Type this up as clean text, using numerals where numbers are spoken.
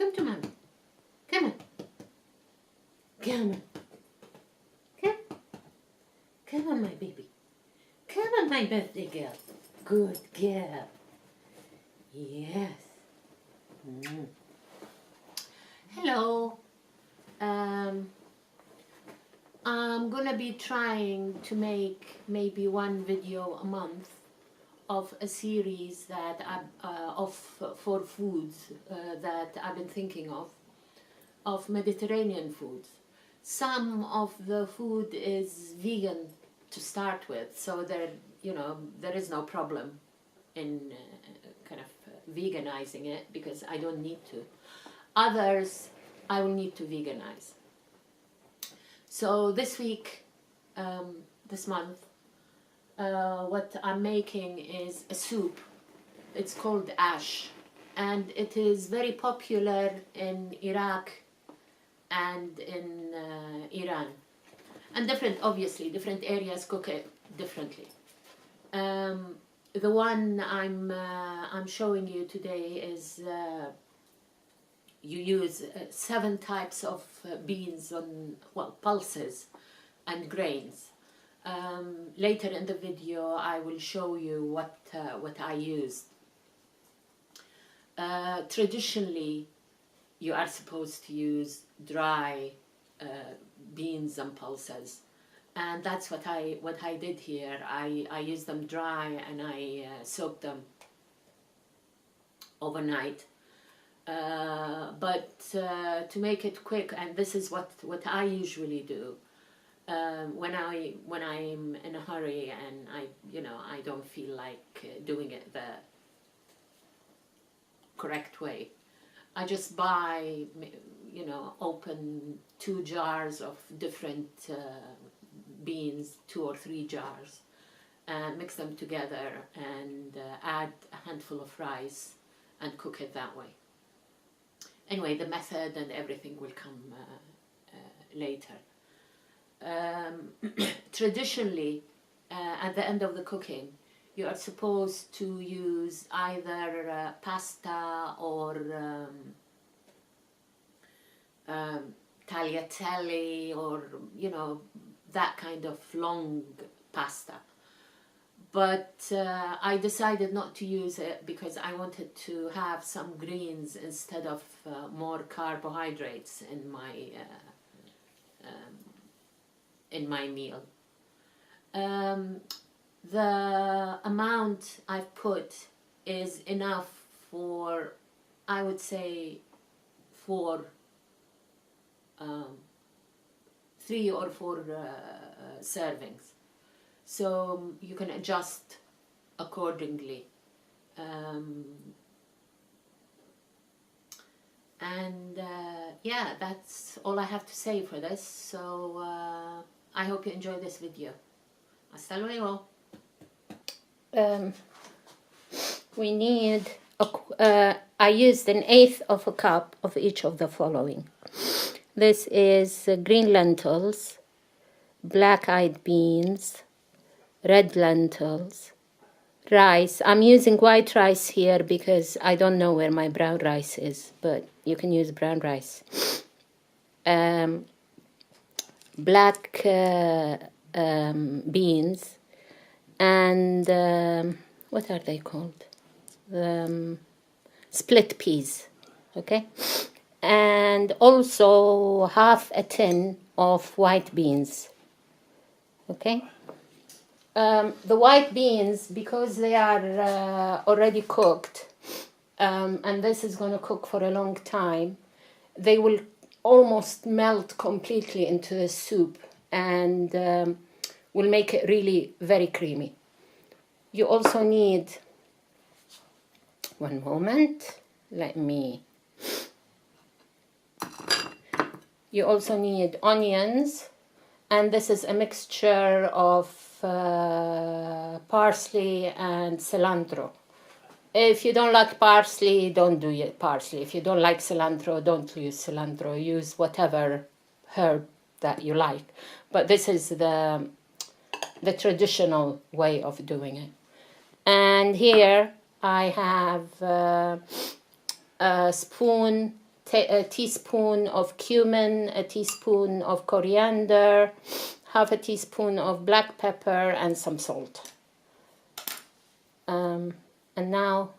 Come to mommy. Come on. Come on. Come. Come on, my baby. Come on, my birthday girl. Good girl. Yes. Hello. I'm gonna be trying to make maybe one video a month of a series that for foods that I've been thinking of Mediterranean foods. Some of the food is vegan to start with, so there is no problem in kind of veganizing it because I don't need to. Others I will need to veganize. So this week, this month, what I'm making is a soup. It's called Ashe, and it is very popular in Iraq and in Iran. And obviously, different areas cook it differently. The one I'm showing you today is you use 7 types of beans pulses and grains. Later in the video, I will show you what I used. Traditionally, you are supposed to use dry beans and pulses, and that's what I did here. I used them dry and I soaked them overnight. But to make it quick, and this is what I usually do when I'm in a hurry and I don't feel like doing it the correct way. I just buy open 2 jars of different beans, 2 or 3 jars, and mix them together and add a handful of rice and cook it that way. Anyway, the method and everything will come later. Traditionally, at the end of the cooking, you are supposed to use either pasta or tagliatelle or that kind of long pasta. But I decided not to use it because I wanted to have some greens instead of more carbohydrates in my meal. The amount I've put is enough for, I would say, 3 or 4 servings. So you can adjust accordingly. Yeah, that's all I have to say for this. So I hope you enjoy this video. Hasta luego. We need, I used 1/8 of a cup of each of the following. This is green lentils, black-eyed beans, red lentils, rice. I'm using white rice here because I don't know where my brown rice is, but you can use brown rice. Black beans, and what are they called? Split peas, okay? And also half a tin of white beans, okay? The white beans, because they are already cooked, and this is going to cook for a long time, they will almost melt completely into the soup and will make it really very creamy. You also need, one moment, you also need onions, and this is a mixture of parsley and cilantro. If you don't like parsley, don't do parsley. If you don't like cilantro, don't use cilantro. Use whatever herb that you like. But this is the traditional way of doing it. And here I have a spoon a teaspoon of cumin, a teaspoon of coriander, half a teaspoon of black pepper, and some salt. And now